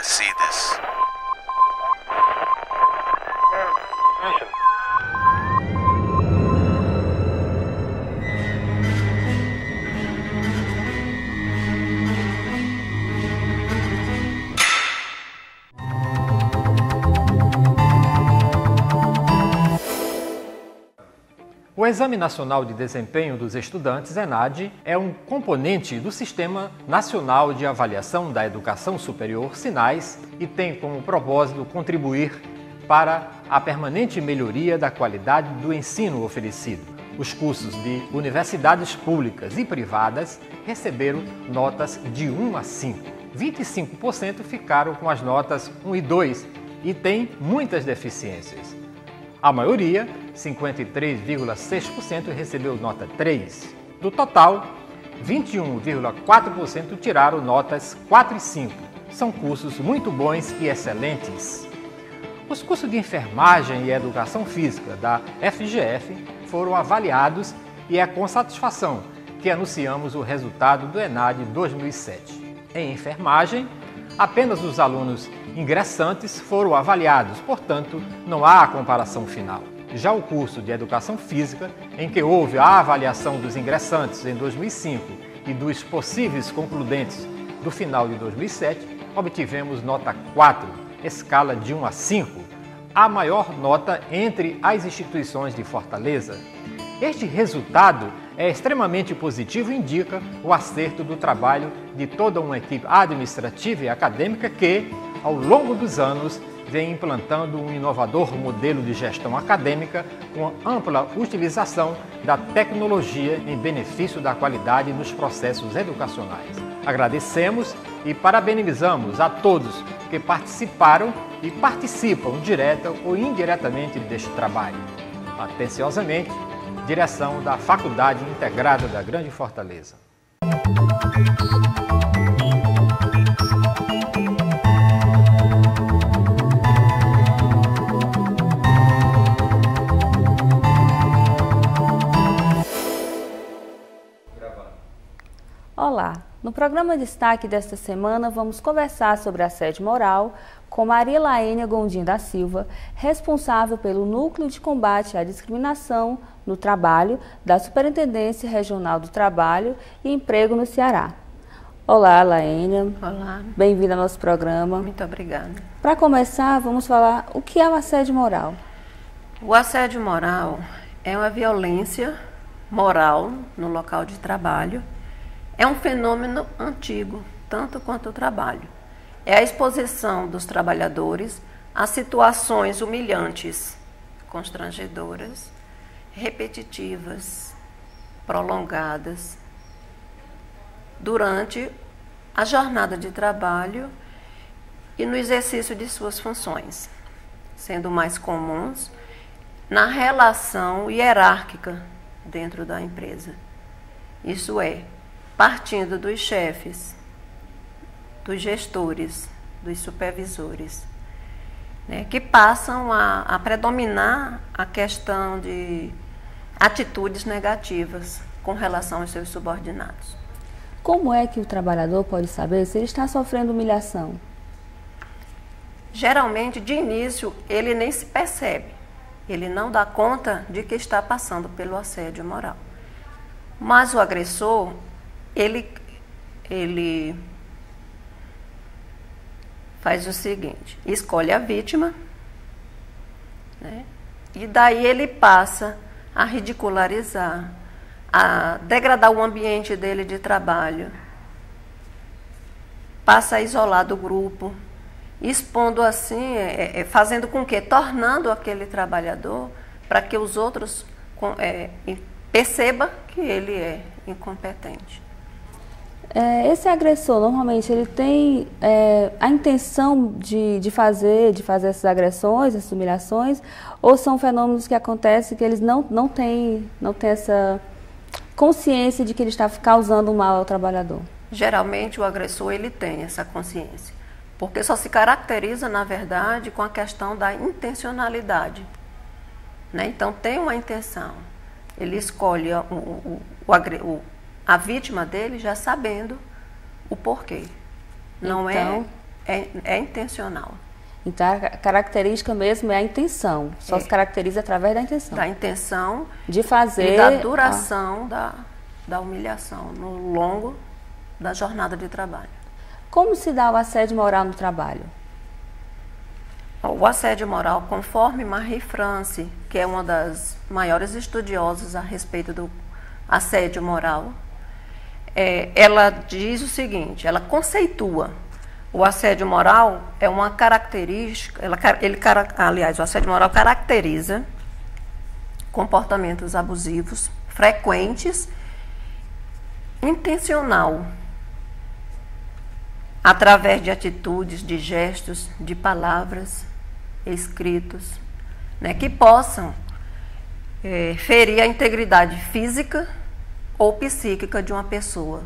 see this. O Exame Nacional de Desempenho dos Estudantes, ENADE, é um componente do Sistema Nacional de Avaliação da Educação Superior, SINAES, e tem como propósito contribuir para a permanente melhoria da qualidade do ensino oferecido. Os cursos de universidades públicas e privadas receberam notas de 1 a 5. 25% ficaram com as notas 1 e 2 e têm muitas deficiências. A maioria, 53,6%, recebeu nota 3. Do total, 21,4% tiraram notas 4 e 5. São cursos muito bons e excelentes. Os cursos de enfermagem e educação física da FGF foram avaliados e é com satisfação que anunciamos o resultado do ENADE 2007. Em enfermagem, apenas os alunos ingressantes foram avaliados, portanto, não há comparação final. Já o curso de Educação Física, em que houve a avaliação dos ingressantes em 2005 e dos possíveis concludentes do final de 2007, obtivemos nota 4, escala de 1 a 5, a maior nota entre as instituições de Fortaleza. Este resultado é extremamente positivo e indica o acerto do trabalho de toda uma equipe administrativa e acadêmica que, ao longo dos anos, vem implantando um inovador modelo de gestão acadêmica com ampla utilização da tecnologia em benefício da qualidade nos processos educacionais. Agradecemos e parabenizamos a todos que participaram e participam direta ou indiretamente deste trabalho. Atenciosamente, direção da Faculdade Integrada da Grande Fortaleza. Olá, no programa Destaque desta semana vamos conversar sobre assédio moral com Maria Laênia Gondim da Silva, responsável pelo Núcleo de Combate à Discriminação no Trabalho da Superintendência Regional do Trabalho e Emprego no Ceará. Olá, Laênia. Olá. Bem-vinda ao nosso programa. Muito obrigada. Para começar, vamos falar o que é o assédio moral. O assédio moral é uma violência moral no local de trabalho. É um fenômeno antigo, tanto quanto o trabalho. É a exposição dos trabalhadores a situações humilhantes, constrangedoras, repetitivas, prolongadas, durante a jornada de trabalho e no exercício de suas funções, sendo mais comuns na relação hierárquica dentro da empresa. Isso é, partindo dos chefes, dos gestores, dos supervisores, né, que passam a predominar a questão de atitudes negativas com relação aos seus subordinados. Como é que o trabalhador pode saber se ele está sofrendo humilhação? Geralmente, de início, ele nem se percebe. Ele não dá conta de que está passando pelo assédio moral. Mas o agressor, ele faz o seguinte, escolhe a vítima, né, e daí ele passa a ridicularizar, a degradar o ambiente dele de trabalho, passa a isolar do grupo, expondo assim, fazendo com que, tornando aquele trabalhador, para que os outros percebam que ele é incompetente. Esse agressor, normalmente, ele tem a intenção de fazer essas agressões, essas humilhações, ou são fenômenos que acontecem que eles não têm essa consciência de que ele está causando mal ao trabalhador? Geralmente, o agressor ele tem essa consciência, porque só se caracteriza, na verdade, com a questão da intencionalidade, né? Então, tem uma intenção. Ele escolhe a vítima dele já sabendo o porquê. Não então, é intencional. Então, a característica mesmo é a intenção. Só se caracteriza através da intenção. Da intenção de fazer e da duração da humilhação no longo da jornada de trabalho. Como se dá o assédio moral no trabalho? O assédio moral, conforme Marie-France, que é uma das maiores estudiosas a respeito do assédio moral, ela diz o seguinte, ela conceitua: o assédio moral é uma característica, aliás, o assédio moral caracteriza comportamentos abusivos, frequentes, intencional, através de atitudes, de gestos, de palavras, escritos, né, que possam ferir a integridade física ou psíquica de uma pessoa,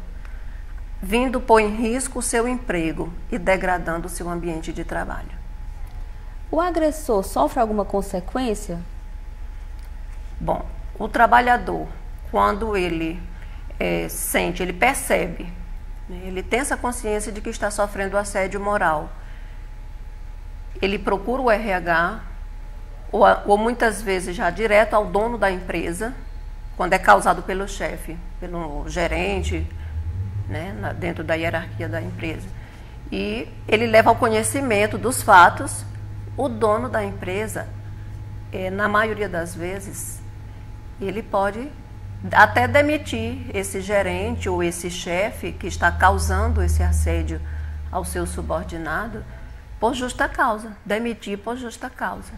vindo pôr em risco o seu emprego e degradando o seu ambiente de trabalho. O agressor sofre alguma consequência? Bom, o trabalhador, quando ele sente, ele percebe, né, ele tem essa consciência de que está sofrendo assédio moral, ele procura o RH, ou muitas vezes já direto ao dono da empresa, quando é causado pelo chefe, pelo gerente, né, dentro da hierarquia da empresa. E ele leva ao conhecimento dos fatos. O dono da empresa, na maioria das vezes, ele pode até demitir esse gerente ou esse chefe que está causando esse assédio ao seu subordinado por justa causa, demitir por justa causa.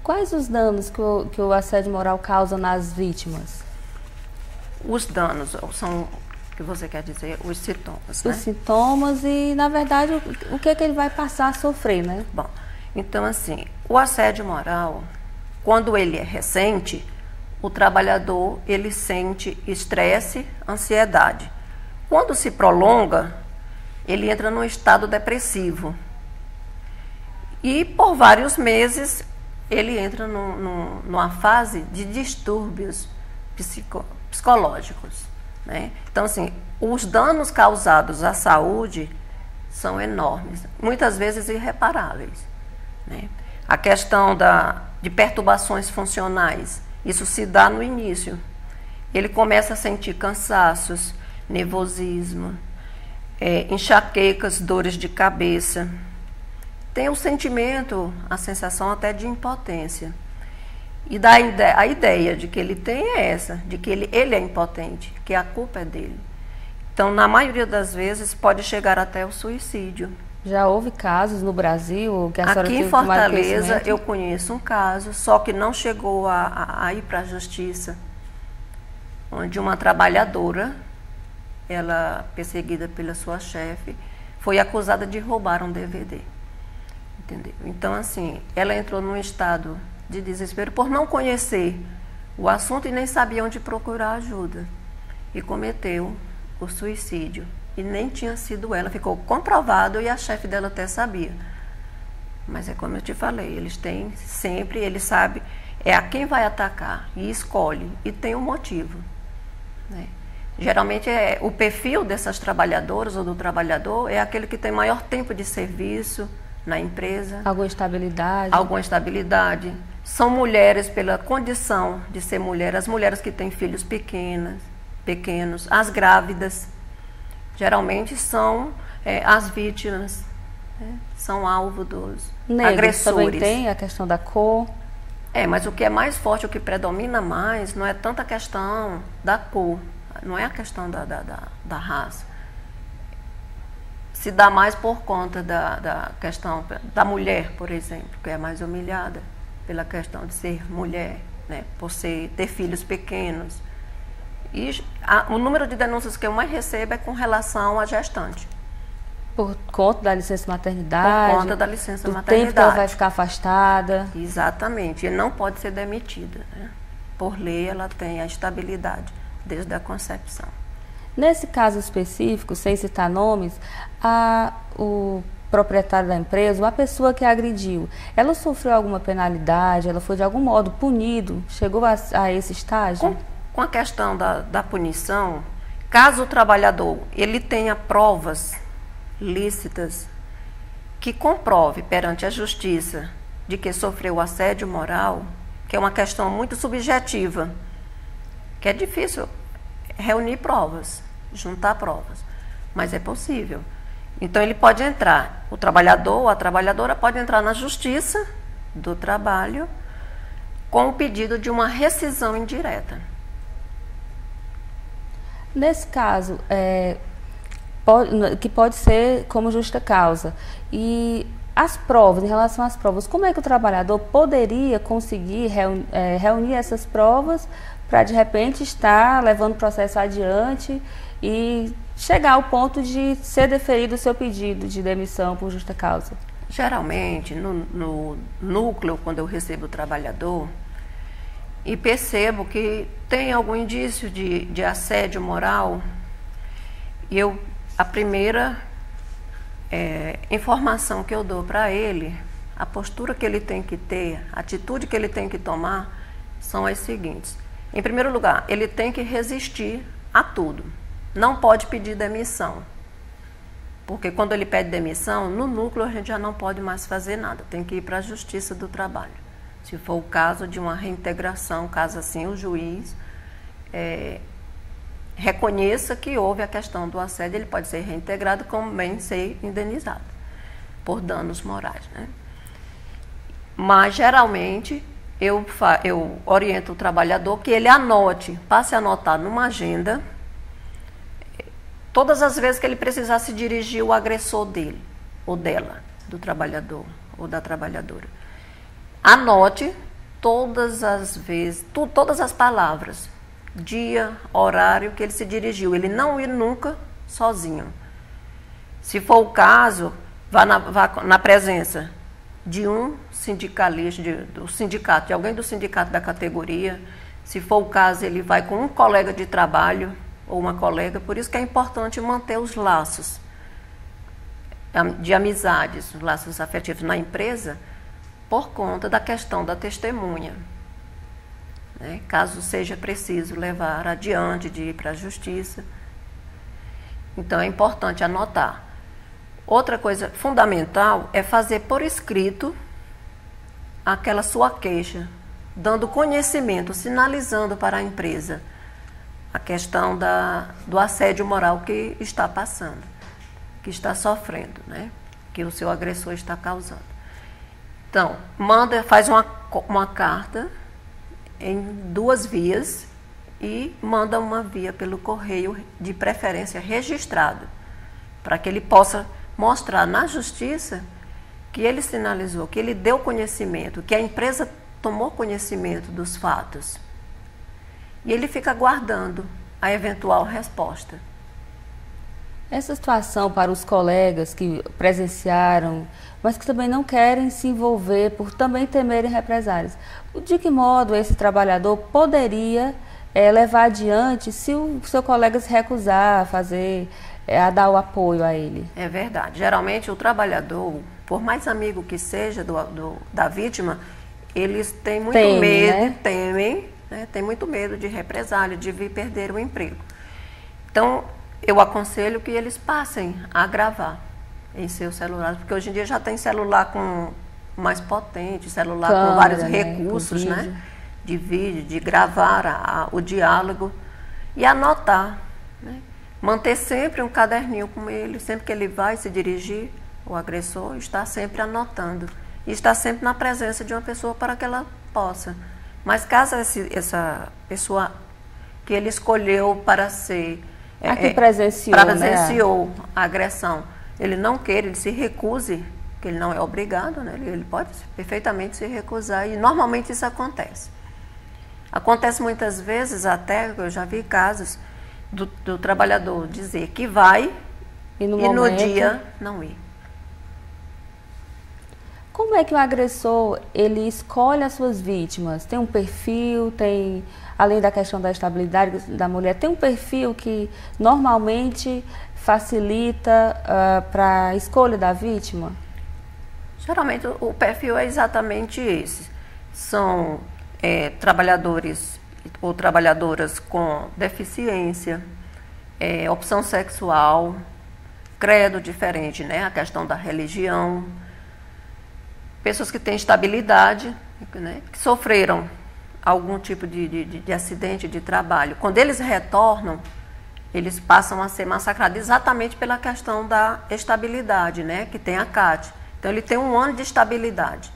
Quais os danos que o assédio moral causa nas vítimas? Os danos são, o que você quer dizer, os sintomas, né? Os sintomas e, na verdade, o que é que ele vai passar a sofrer, né? Bom, então assim, o assédio moral, quando ele é recente, o trabalhador, ele sente estresse, ansiedade. Quando se prolonga, ele entra num estado depressivo. E por vários meses, ele entra numa fase de distúrbios psicológicos, né? Então, assim, os danos causados à saúde são enormes, muitas vezes irreparáveis, né? A questão de perturbações funcionais, isso se dá no início. Ele começa a sentir cansaços, nervosismo, enxaquecas, dores de cabeça. Tem o sentimento, a sensação até de impotência. E a ideia de que ele tem é essa, de que ele é impotente, que a culpa é dele. Então, na maioria das vezes, pode chegar até o suicídio. Já houve casos no Brasil que a senhora Aqui teve em Fortaleza, eu conheço um caso, só que não chegou a ir para a justiça, onde uma trabalhadora, ela perseguida pela sua chefe, foi acusada de roubar um DVD. Entendeu? Então, assim, ela entrou num estado de desespero por não conhecer o assunto e nem sabia onde procurar ajuda. E cometeu o suicídio. E nem tinha sido ela, ficou comprovado e a chefe dela até sabia. Mas é como eu te falei, eles têm sempre, ele sabe a quem vai atacar e escolhe, e tem um motivo, né? Geralmente o perfil dessas trabalhadoras ou do trabalhador é aquele que tem maior tempo de serviço na empresa. Alguma estabilidade. Alguma estabilidade. São mulheres pela condição de ser mulher, as mulheres que têm filhos pequenos, as grávidas. Geralmente são as vítimas, né? São alvo dos agressores. Também tem a questão da cor. Mas o que é mais forte, o que predomina mais, não é tanto a questão da cor, não é a questão da raça. Se dá mais por conta da questão da mulher, por exemplo, que é mais humilhada pela questão de ser mulher, né? Por ter filhos pequenos. E o número de denúncias que eu mais recebo é com relação à gestante. Por conta da licença maternidade? Por conta da licença maternidade. Do tempo que ela vai ficar afastada. Exatamente. E não pode ser demitida, né? Por lei, ela tem a estabilidade desde a concepção. Nesse caso específico, sem citar nomes, o proprietário da empresa, ou a pessoa que agrediu, ela sofreu alguma penalidade? Ela foi de algum modo punido? Chegou a esse estágio? Com a questão da punição, caso o trabalhador ele tenha provas lícitas que comprove perante a justiça de que sofreu assédio moral, que é uma questão muito subjetiva, que é difícil reunir provas, juntar provas, mas é possível. Então ele pode entrar, o trabalhador ou a trabalhadora pode entrar na justiça do trabalho com o pedido de uma rescisão indireta. Nesse caso, que pode ser como justa causa, e as provas, em relação às provas, como é que o trabalhador poderia conseguir reunir essas provas para, de repente, estar levando o processo adiante e chegar ao ponto de ser deferido o seu pedido de demissão por justa causa? Geralmente, no núcleo, quando eu recebo o trabalhador e percebo que tem algum indício de assédio moral, a primeira informação que eu dou para ele, a postura que ele tem que ter, a atitude que ele tem que tomar, são as seguintes. Em primeiro lugar, ele tem que resistir a tudo. Não pode pedir demissão. Porque quando ele pede demissão, no núcleo a gente já não pode mais fazer nada. Tem que ir para a Justiça do Trabalho. Se for o caso de uma reintegração, caso assim o juiz reconheça que houve a questão do assédio, ele pode ser reintegrado como bem ser indenizado por danos morais, né? Mas geralmente eu oriento o trabalhador que ele anote, passe a anotar numa agenda todas as vezes que ele precisar se dirigir ao agressor dele ou dela, do trabalhador ou da trabalhadora. Anote todas as vezes, todas as palavras, dia, horário que ele se dirigiu. Ele não ir nunca sozinho. Se for o caso, vá na presença de um sindicalista, do sindicato, de alguém do sindicato da categoria. Se for o caso, ele vai com um colega de trabalho ou uma colega. Por isso que é importante manter os laços de amizades, os laços afetivos na empresa, por conta da questão da testemunha, né? Caso seja preciso levar adiante, de ir para a justiça. Então é importante anotar. Outra coisa fundamental é fazer por escrito aquela sua queixa, dando conhecimento, sinalizando para a empresa a questão do assédio moral que está passando, que está sofrendo, né? Que o seu agressor está causando. Então, faz uma carta em 2 vias e manda uma via pelo correio, de preferência registrado, para que ele possa mostrar na justiça que ele sinalizou, que ele deu conhecimento, que a empresa tomou conhecimento dos fatos. E ele fica aguardando a eventual resposta. Essa situação para os colegas que presenciaram, mas que também não querem se envolver por também temerem represálias, de que modo esse trabalhador poderia levar adiante se o seu colega se recusar a dar o apoio a ele? É verdade. Geralmente o trabalhador, por mais amigo que seja da vítima, eles têm muito medo, né? Temem, né? Tem muito medo de represália, de vir perder o emprego. Então, eu aconselho que eles passem a gravar em seus celulares, porque hoje em dia já tem celular mais potente, celular com vários recursos, né? De vídeo, de gravar o diálogo e anotar, né? Manter sempre um caderninho com ele, sempre que ele vai se dirigir, o agressor está sempre anotando e está sempre na presença de uma pessoa para que ela possa. Mas caso essa pessoa que ele escolheu para ser que presenciou a agressão, ele não queira, ele se recuse, que ele não é obrigado, né? Ele pode perfeitamente se recusar, e normalmente isso acontece. Acontece muitas vezes, até eu já vi casos do trabalhador dizer que vai e no dia não ir. Como é que o agressor ele escolhe as suas vítimas? Tem um perfil, além da questão da estabilidade da mulher, tem um perfil que normalmente facilita para a escolha da vítima? Geralmente o perfil é exatamente esse. São trabalhadores ou trabalhadoras com deficiência, opção sexual, credo diferente, né? A questão da religião. Pessoas que têm estabilidade, né? Que sofreram algum tipo de acidente de trabalho. Quando eles retornam, eles passam a ser massacrados exatamente pela questão da estabilidade, né? Que tem a CAT. Então, ele tem 1 ano de estabilidade.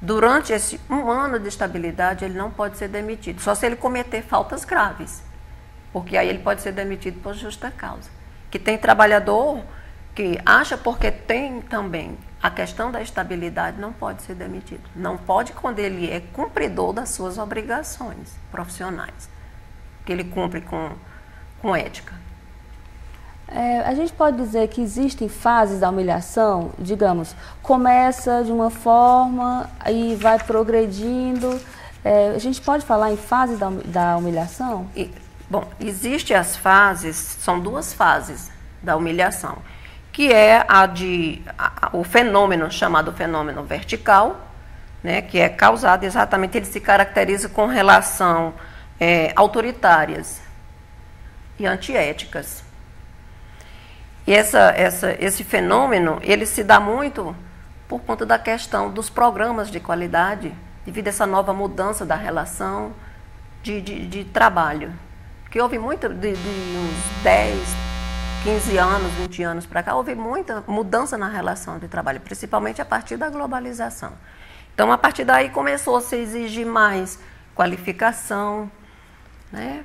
Durante esse 1 ano de estabilidade, ele não pode ser demitido, só se ele cometer faltas graves, porque aí ele pode ser demitido por justa causa. Que tem trabalhador que acha, porque tem também a questão da estabilidade, não pode ser demitido. Não pode quando ele é cumpridor das suas obrigações profissionais, que ele cumpre com ética. A gente pode dizer que existem fases da humilhação, digamos, começa de uma forma e vai progredindo. A gente pode falar em fases da humilhação? Bom, existem as fases, são 2 fases da humilhação, que é o fenômeno chamado fenômeno vertical, né, que é causado exatamente, ele se caracteriza com relação autoritárias e antiéticas. E esse fenômeno, ele se dá muito por conta da questão dos programas de qualidade, devido a essa nova mudança da relação de trabalho, que houve muito, de uns 10, 15 anos, 20 anos para cá, houve muita mudança na relação de trabalho, principalmente a partir da globalização. Então, a partir daí, começou a se exigir mais qualificação, né?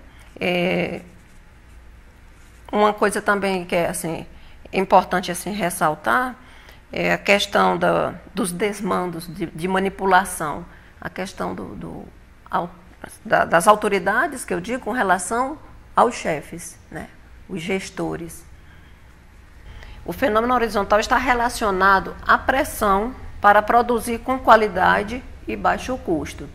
Uma coisa também que é assim, importante assim, ressaltar é a questão dos desmandos de manipulação, a questão das autoridades, que eu digo, com relação aos chefes, né? Os gestores. O fenômeno horizontal está relacionado à pressão para produzir com qualidade e baixo custo.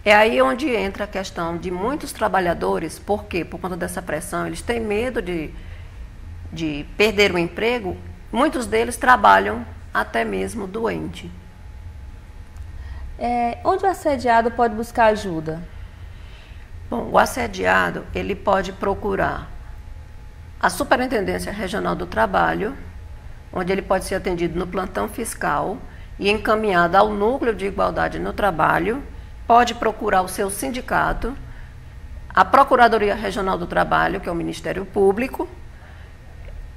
É aí onde entra a questão de muitos trabalhadores, por quê? Por conta dessa pressão, eles têm medo de perder o emprego, muitos deles trabalham até mesmo doente. Onde o assediado pode buscar ajuda? Bom, o assediado, ele pode procurar a Superintendência Regional do Trabalho, onde ele pode ser atendido no plantão fiscal e encaminhado ao Núcleo de Igualdade no Trabalho. Pode procurar o seu sindicato, a Procuradoria Regional do Trabalho, que é o Ministério Público,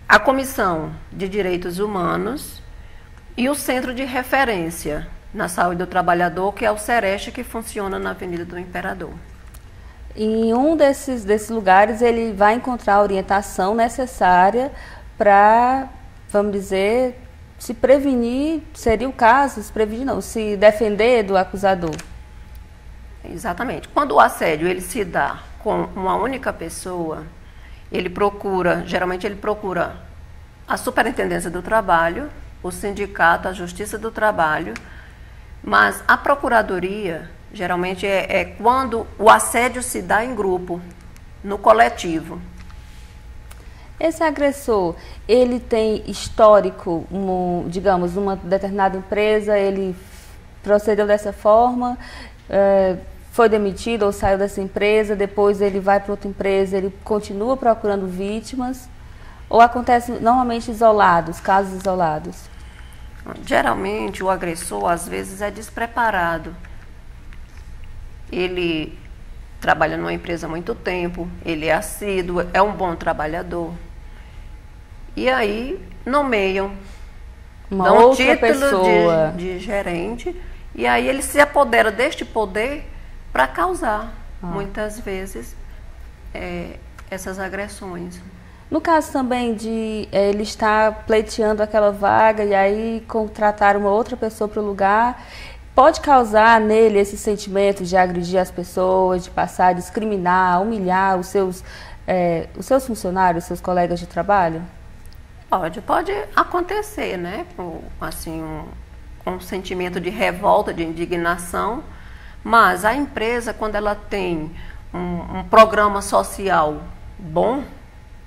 a Comissão de Direitos Humanos e o Centro de Referência na Saúde do Trabalhador, que é o Sereste, que funciona na Avenida do Imperador. Em um desses lugares, ele vai encontrar a orientação necessária para, vamos dizer, se prevenir, seria o caso, se prevenir não, se defender do acusador. Exatamente. Quando o assédio ele se dá com uma única pessoa, geralmente ele procura a Superintendência do Trabalho, o sindicato, a Justiça do Trabalho, mas a Procuradoria, geralmente é quando o assédio se dá em grupo, no coletivo. Esse agressor, ele tem histórico, digamos, uma determinada empresa, ele procedeu dessa forma, foi demitido ou saiu dessa empresa, depois ele vai para outra empresa, ele continua procurando vítimas, ou acontece normalmente isolados, casos isolados? Geralmente o agressor às vezes é despreparado. Ele trabalha numa empresa há muito tempo, ele é assíduo, é um bom trabalhador. E aí nomeiam, dão o título de gerente, e aí ele se apodera deste poder para causar, muitas vezes, essas agressões. No caso também de ele estar pleiteando aquela vaga e aí contratar uma outra pessoa para o lugar, pode causar nele esse sentimento de agredir as pessoas, de passar a discriminar, humilhar os seus funcionários, seus colegas de trabalho? Pode acontecer, né? Assim, um sentimento de revolta, de indignação, mas a empresa, quando ela tem um programa social bom,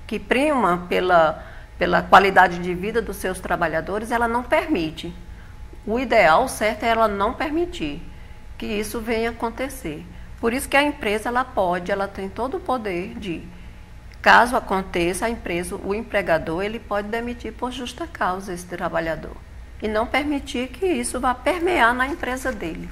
que prima pela qualidade de vida dos seus trabalhadores, ela não permite. O ideal certo é ela não permitir que isso venha acontecer. Por isso que a empresa ela tem todo o poder de Caso aconteça, a empresa, o empregador, ele pode demitir por justa causa esse trabalhador e não permitir que isso vá permear na empresa dele.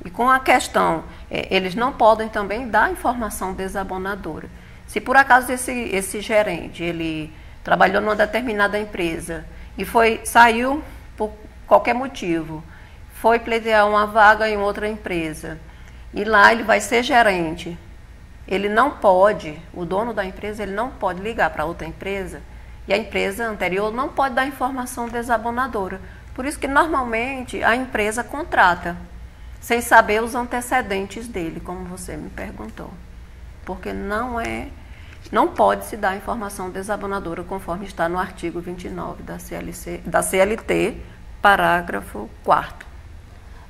E com a questão, eles não podem também dar informação desabonadora. Se por acaso esse gerente, ele trabalhou numa determinada empresa e saiu por qualquer motivo, foi pleitear uma vaga em outra empresa e lá ele vai ser gerente, ele não pode, o dono da empresa, ele não pode ligar para outra empresa e a empresa anterior não pode dar informação desabonadora. Por isso que normalmente a empresa contrata, sem saber os antecedentes dele, como você me perguntou. Porque não pode se dar informação desabonadora, conforme está no artigo 29 da CLT, parágrafo 4º.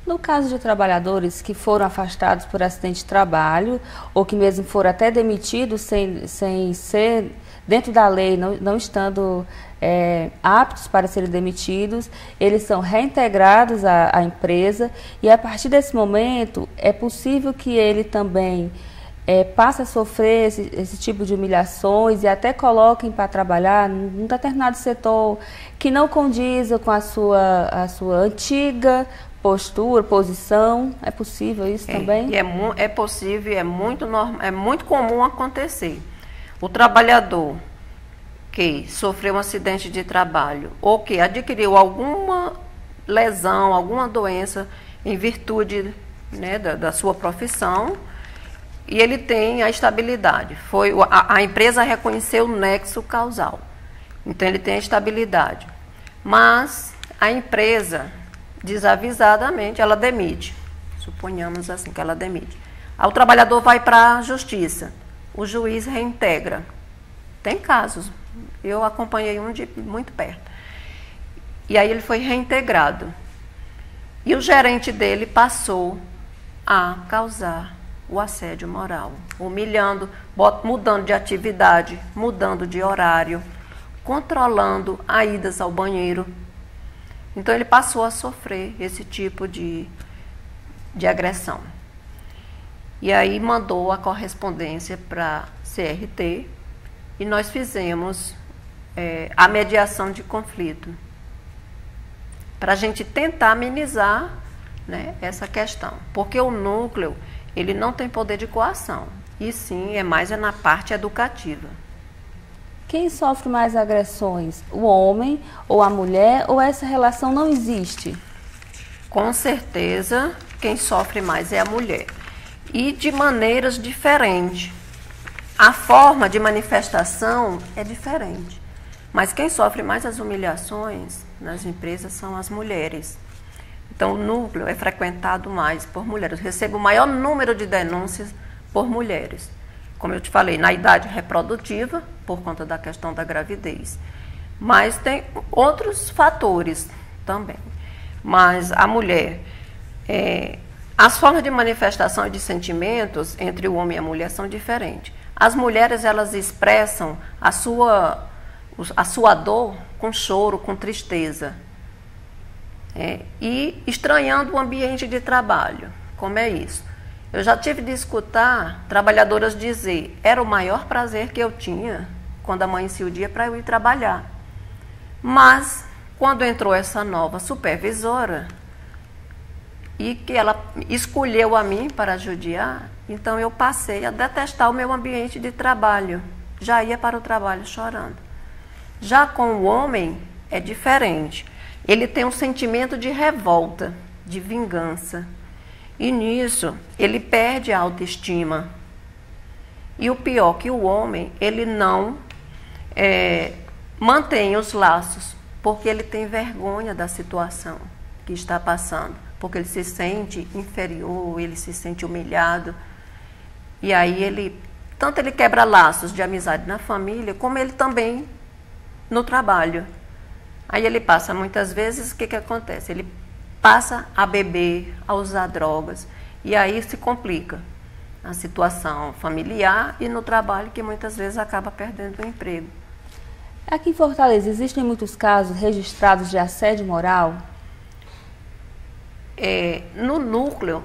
No caso de trabalhadores que foram afastados por acidente de trabalho, ou que mesmo foram até demitidos sem ser dentro da lei, não estando aptos para serem demitidos, eles são reintegrados à empresa e a partir desse momento é possível que ele também passe a sofrer esse tipo de humilhações e até coloquem para trabalhar num determinado setor que não condiza com a sua antiga postura, posição. É possível isso também? É possível, é muito comum acontecer. O trabalhador que sofreu um acidente de trabalho ou que adquiriu alguma lesão, alguma doença em virtude, né, da sua profissão, e ele tem a estabilidade. A empresa reconheceu o nexo causal. Então ele tem a estabilidade. Mas a empresa, desavisadamente, ela demite. Suponhamos assim que ela demite. Aí o trabalhador vai para a justiça. O juiz reintegra. Tem casos. Eu acompanhei um de muito perto. E aí ele foi reintegrado. E o gerente dele passou a causar o assédio moral, humilhando, mudando de atividade, mudando de horário, controlando as idas ao banheiro. Então ele passou a sofrer esse tipo de agressão. E aí mandou a correspondência para a CRT e nós fizemos a mediação de conflito para a gente tentar amenizar, né, essa questão. Porque o núcleo, ele não tem poder de coação, e sim, mais na parte educativa. Quem sofre mais agressões? O homem ou a mulher, ou essa relação não existe? Com certeza, quem sofre mais é a mulher. E de maneiras diferentes. A forma de manifestação é diferente. Mas quem sofre mais as humilhações nas empresas são as mulheres. Então, o núcleo é frequentado mais por mulheres. Eu recebo o maior número de denúncias por mulheres. Como eu te falei, na idade reprodutiva, por conta da questão da gravidez. Mas tem outros fatores também. Mas a mulher, as formas de manifestação e de sentimentos entre o homem e a mulher são diferentes. As mulheres, elas expressam a sua dor com choro, com tristeza. E estranhando o ambiente de trabalho. Como é isso? Eu já tive de escutar trabalhadoras dizer: era o maior prazer que eu tinha quando amanhecia o dia para eu ir trabalhar. Mas, quando entrou essa nova supervisora e que ela escolheu a mim para judiar, então eu passei a detestar o meu ambiente de trabalho. Já ia para o trabalho chorando. Já com o homem é diferente. Ele tem um sentimento de revolta, de vingança. E nisso, ele perde a autoestima. E o pior, que o homem, ele não mantém os laços, porque ele tem vergonha da situação que está passando. Porque ele se sente inferior, ele se sente humilhado. E aí tanto ele quebra laços de amizade na família, como ele também no trabalho. Aí ele passa, muitas vezes, o que acontece? Ele passa a beber, a usar drogas, e aí se complica a situação familiar e no trabalho, que muitas vezes acaba perdendo o emprego. Aqui em Fortaleza, existem muitos casos registrados de assédio moral? No núcleo,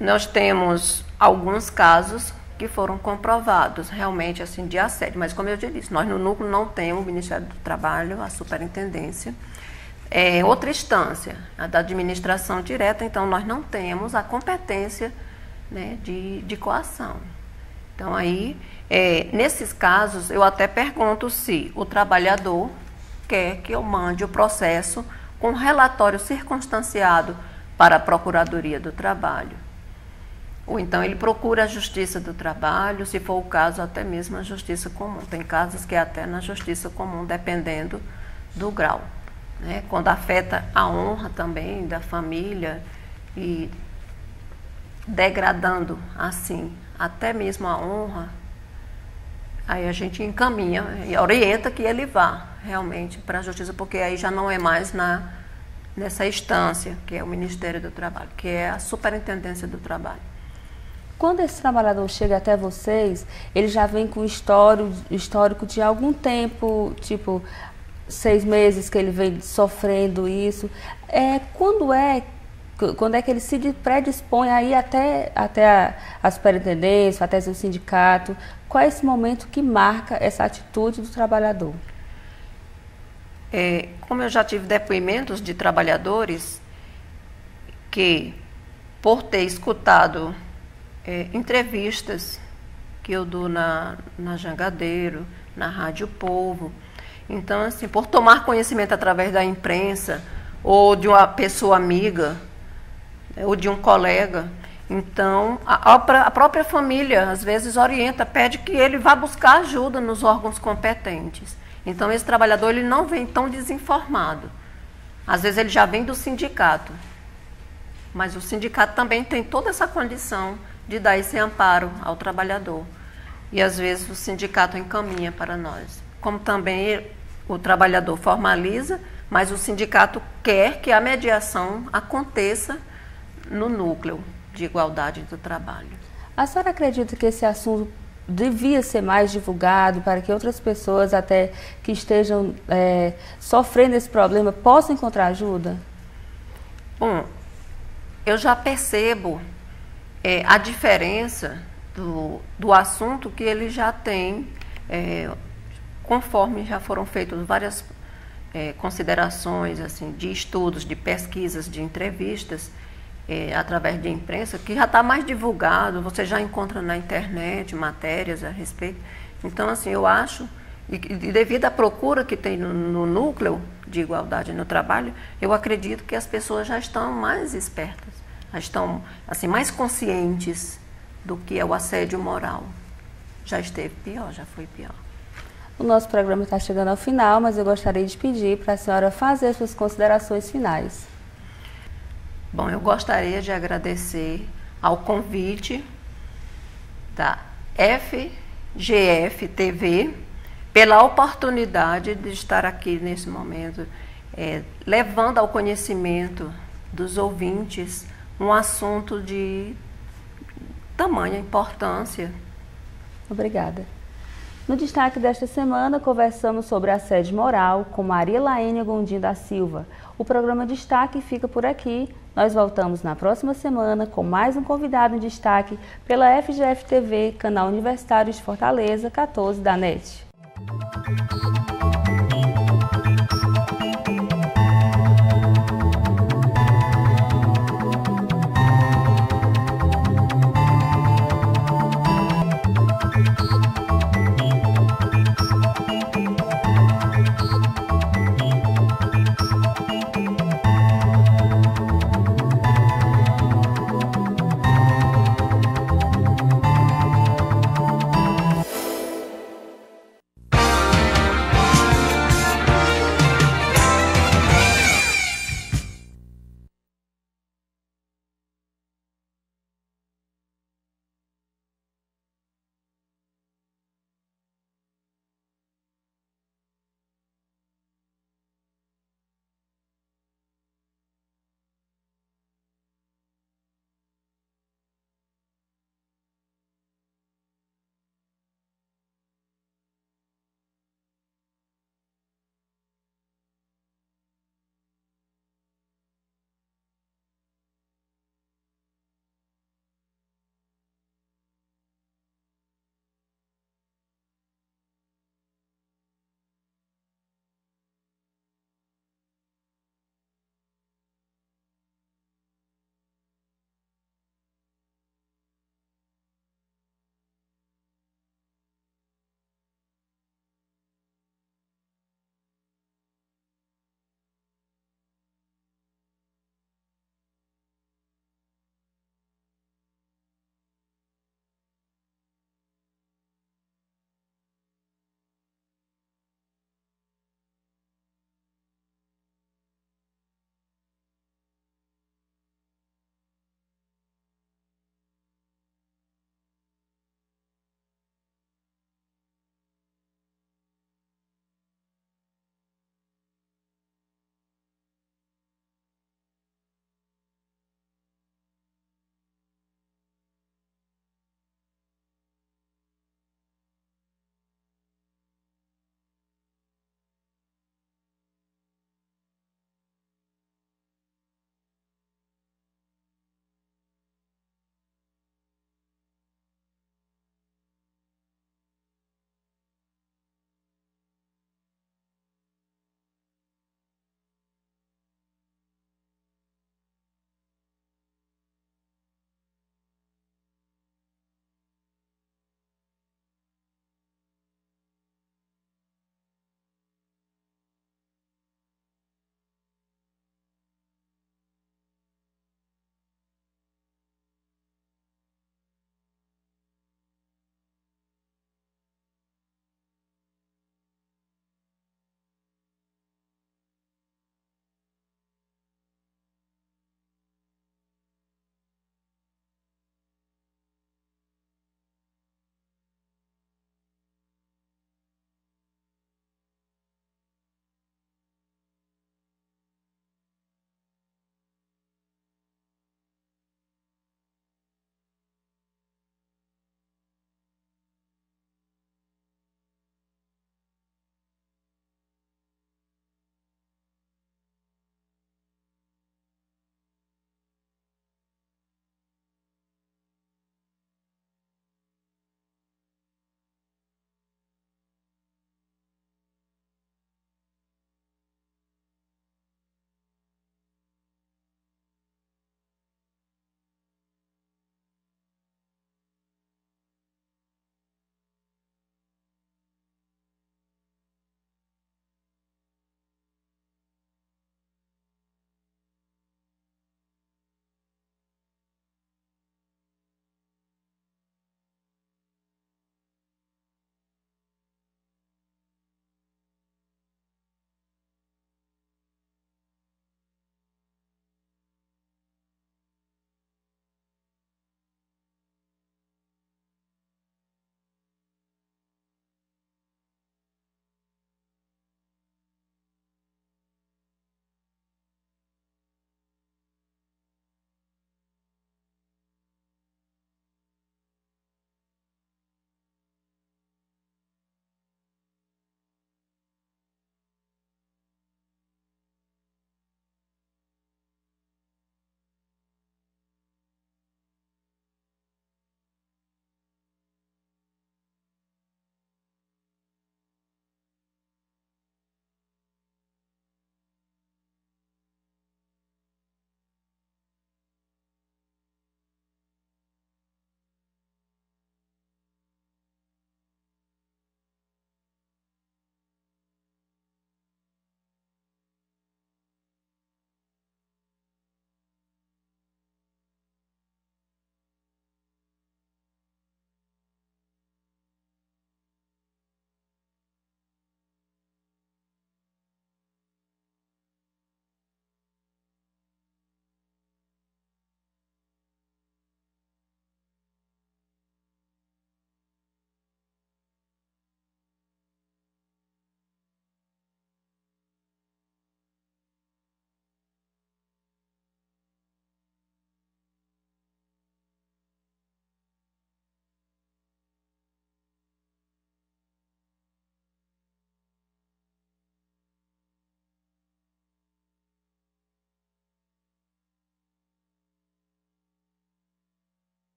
nós temos alguns casos que foram comprovados realmente assim de assédio. Mas como eu já disse, nós no núcleo não temos o Ministério do Trabalho, a superintendência. É outra instância, a da administração direta, então nós não temos a competência, né, de coação. Então aí, nesses casos, eu até pergunto se o trabalhador quer que eu mande o processo com relatório circunstanciado para a Procuradoria do Trabalho. Ou então ele procura a Justiça do Trabalho, se for o caso, até mesmo a Justiça Comum. Tem casos que é até na Justiça Comum, dependendo do grau, né? Quando afeta a honra também da família e degradando assim até mesmo a honra, aí a gente encaminha e orienta que ele vá realmente para a Justiça, porque aí já não é mais nessa instância, que é o Ministério do Trabalho, que é a Superintendência do Trabalho. Quando esse trabalhador chega até vocês, ele já vem com histórico de algum tempo, tipo 6 meses que ele vem sofrendo isso. Quando é que ele se predispõe aí até a superintendência, até o sindicato? Qual é esse momento que marca essa atitude do trabalhador? Como eu já tive depoimentos de trabalhadores que, por ter escutado entrevistas que eu dou na Jangadeiro, na Rádio Povo, então, assim, por tomar conhecimento através da imprensa ou de uma pessoa amiga ou de um colega, então a própria família às vezes orienta, pede que ele vá buscar ajuda nos órgãos competentes. Então esse trabalhador ele não vem tão desinformado. Às vezes ele já vem do sindicato, mas o sindicato também tem toda essa condição de dar esse amparo ao trabalhador. E às vezes o sindicato encaminha para nós. Como também o trabalhador formaliza, mas o sindicato quer que a mediação aconteça no núcleo de igualdade do trabalho. A senhora acredita que esse assunto devia ser mais divulgado para que outras pessoas até que estejam sofrendo esse problema possam encontrar ajuda? Bom, eu já percebo a diferença do assunto que ele já tem, conforme já foram feitas várias considerações assim, de estudos, de pesquisas, de entrevistas, através de imprensa, que já está mais divulgado, você já encontra na internet matérias a respeito. Então, assim, eu acho, e devido à procura que tem no núcleo de igualdade no trabalho, eu acredito que as pessoas já estão mais espertas, já estão assim, mais conscientes do que é o assédio moral. Já esteve pior, já foi pior. O nosso programa está chegando ao final, mas eu gostaria de pedir para a senhora fazer suas considerações finais. Bom, eu gostaria de agradecer ao convite da FGF TV pela oportunidade de estar aqui nesse momento, levando ao conhecimento dos ouvintes um assunto de tamanha importância. Obrigada. No destaque desta semana, conversamos sobre assédio moral com Maria Laênia Gondim da Silva. O programa Destaque fica por aqui. Nós voltamos na próxima semana com mais um convidado em destaque pela FGF TV, canal Universitário de Fortaleza, 14 da NET.